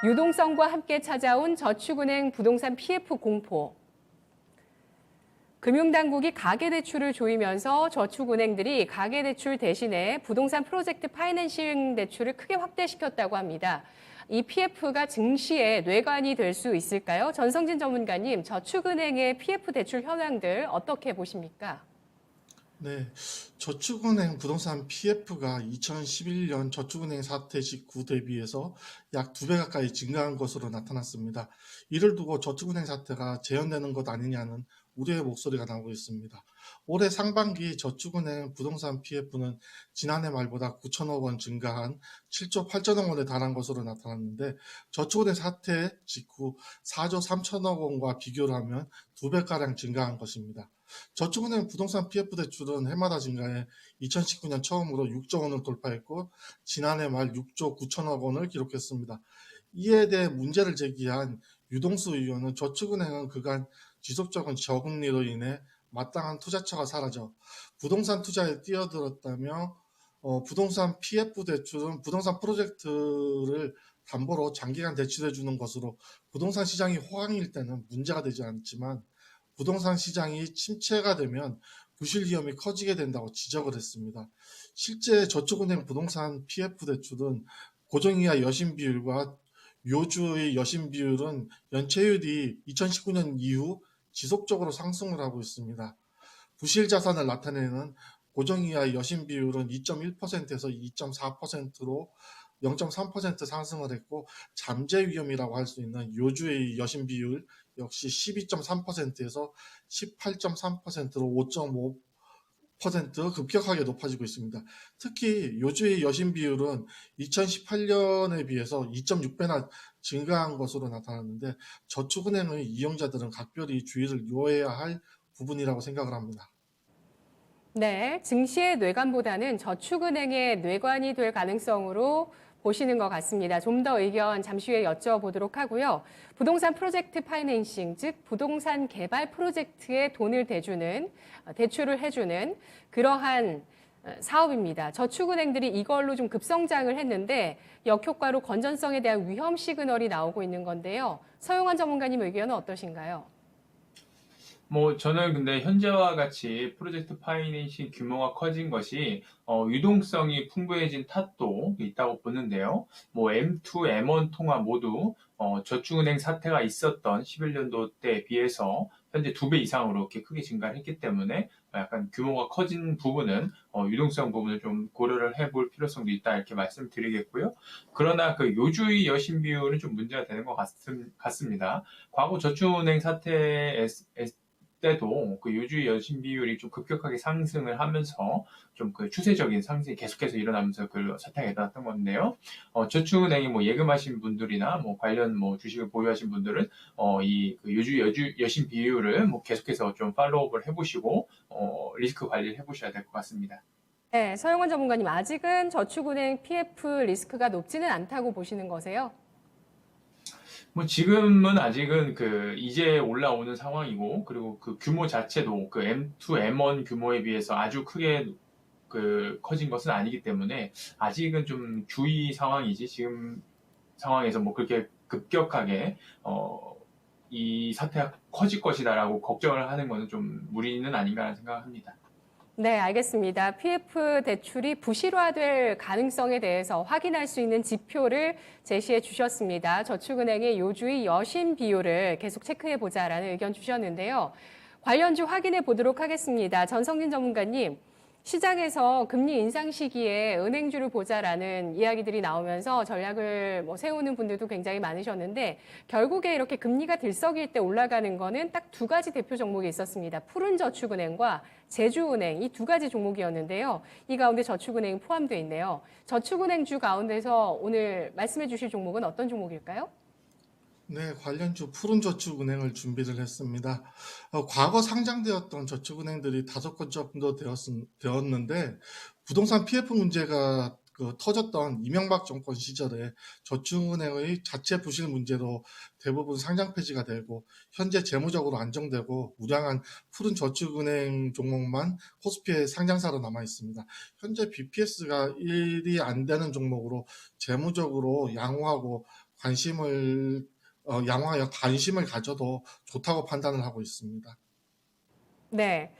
유동성과 함께 찾아온 저축은행 부동산 PF 공포. 금융당국이 가계대출을 조이면서 저축은행들이 가계대출 대신에 부동산 프로젝트 파이낸싱 대출을 크게 확대시켰다고 합니다. 이 PF가 증시의 뇌관이 될 수 있을까요? 전성진 전문가님, 저축은행의 PF 대출 현황들 어떻게 보십니까? 네, 저축은행 부동산 PF가 2011년 저축은행 사태 직후 대비해서 약 2배 가까이 증가한 것으로 나타났습니다. 이를 두고 저축은행 사태가 재현되는 것 아니냐는 우려의 목소리가 나오고 있습니다. 올해 상반기 저축은행 부동산 PF는 지난해 말보다 9천억 원 증가한 7조 8천억 원에 달한 것으로 나타났는데, 저축은행 사태 직후 4조 3천억 원과 비교를 하면 2배가량 증가한 것입니다. 저축은행 부동산 PF 대출은 해마다 증가해 2019년 처음으로 6조 원을 돌파했고, 지난해 말 6조 9천억 원을 기록했습니다. 이에 대해 문제를 제기한 유동수 의원은 저축은행은 그간 지속적인 저금리로 인해 마땅한 투자처가 사라져 부동산 투자에 뛰어들었다며, 부동산 PF 대출은 부동산 프로젝트를 담보로 장기간 대출해 주는 것으로 부동산 시장이 호황일 때는 문제가 되지 않지만, 부동산 시장이 침체가 되면 부실 위험이 커지게 된다고 지적을 했습니다. 실제 저축은행 부동산 PF 대출은 고정이하 여신 비율과 요주의 여신 비율은 연체율이 2019년 이후 지속적으로 상승을 하고 있습니다. 부실 자산을 나타내는 고정이하 여신 비율은 2.1%에서 2.4%로 0.3% 상승을 했고, 잠재 위험이라고 할 수 있는 요주의 여신 비율 역시 12.3%에서 18.3%로 5.5% 급격하게 높아지고 있습니다. 특히 요주의 여신 비율은 2018년에 비해서 2.6배나 증가한 것으로 나타났는데, 저축은행의 이용자들은 각별히 주의를 요해야 할 부분이라고 생각을 합니다. 네, 증시의 뇌관보다는 저축은행의 뇌관이 될 가능성으로 보시는 것 같습니다. 좀 더 의견 잠시 후에 여쭤보도록 하고요. 부동산 프로젝트 파이낸싱, 즉 부동산 개발 프로젝트에 돈을 대주는, 대출을 해주는 그러한 사업입니다. 저축은행들이 이걸로 좀 급성장을 했는데 역효과로 건전성에 대한 위험 시그널이 나오고 있는 건데요. 서용환 전문가님 의견은 어떠신가요? 저는 근데 현재와 같이 프로젝트 파이낸싱 규모가 커진 것이 유동성이 풍부해진 탓도 있다고 보는데요. M2, M1 통화 모두 저축은행 사태가 있었던 11년도 때에 비해서 현재 2배 이상으로 이렇게 크게 증가했기 때문에 약간 규모가 커진 부분은 유동성 부분을 좀 고려를 해볼 필요성도 있다 이렇게 말씀드리겠고요. 그러나 그 요주의 여신 비율은 좀 문제가 되는 것 같습니다. 과거 저축은행 사태 때도 그 요주의 여신 비율이 좀 급격하게 상승을 하면서 좀 그 추세적인 상승이 계속해서 일어나면서 그 사태가 일어났던 건데요. 저축은행이 예금하신 분들이나 관련 주식을 보유하신 분들은 이그 요주 여신 비율을 계속해서 좀 팔로우업을 해보시고 리스크 관리를 해보셔야 될 것 같습니다. 네, 서용원 전문가님, 아직은 저축은행 PF 리스크가 높지는 않다고 보시는 거세요? 지금은 아직은 이제 올라오는 상황이고, 그리고 그 규모 자체도 그 M2, M1 규모에 비해서 아주 크게 커진 것은 아니기 때문에 아직은 좀 주의 상황이지, 지금 상황에서 그렇게 급격하게, 이 사태가 커질 것이다라고 걱정을 하는 것은 좀 무리는 아닌가 생각합니다. 네, 알겠습니다. PF 대출이 부실화될 가능성에 대해서 확인할 수 있는 지표를 제시해 주셨습니다. 저축은행의 요주의 여신 비율을 계속 체크해 보자라는 의견 주셨는데요. 관련주 확인해 보도록 하겠습니다. 전성진 전문가님, 시장에서 금리 인상 시기에 은행주를 보자라는 이야기들이 나오면서 전략을 세우는 분들도 굉장히 많으셨는데, 결국에 이렇게 금리가 들썩일 때 올라가는 거는 딱 두 가지 대표 종목이 있었습니다. 푸른저축은행과 제주은행, 이 두 가지 종목이었는데요. 이 가운데 저축은행이 포함되어 있네요. 저축은행주 가운데서 오늘 말씀해 주실 종목은 어떤 종목일까요? 네, 관련주 푸른저축은행을 준비를 했습니다. 과거 상장되었던 저축은행들이 5건 정도 되었는데, 부동산 PF 문제가 터졌던 이명박 정권 시절에 저축은행의 자체 부실 문제로 대부분 상장 폐지가 되고 현재 재무적으로 안정되고 우량한 푸른 저축은행 종목만 코스피의 상장사로 남아 있습니다. 현재 BPS가 1이 안 되는 종목으로 재무적으로 양호하고 양호하여 관심을 가져도 좋다고 판단을 하고 있습니다. 네.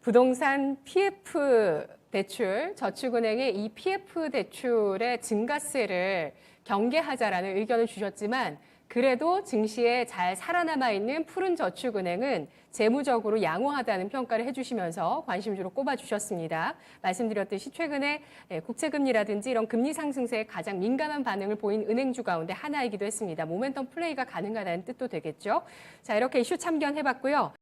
부동산 PF 대출, 저축은행의 이 PF 대출의 증가세를 경계하자라는 의견을 주셨지만 그래도 증시에 잘 살아남아 있는 푸른 저축은행은 재무적으로 양호하다는 평가를 해주시면서 관심주로 꼽아주셨습니다. 말씀드렸듯이 최근에 국채금리라든지 이런 금리 상승세에 가장 민감한 반응을 보인 은행주 가운데 하나이기도 했습니다. 모멘텀 플레이가 가능하다는 뜻도 되겠죠. 자, 이렇게 이슈 참견해봤고요.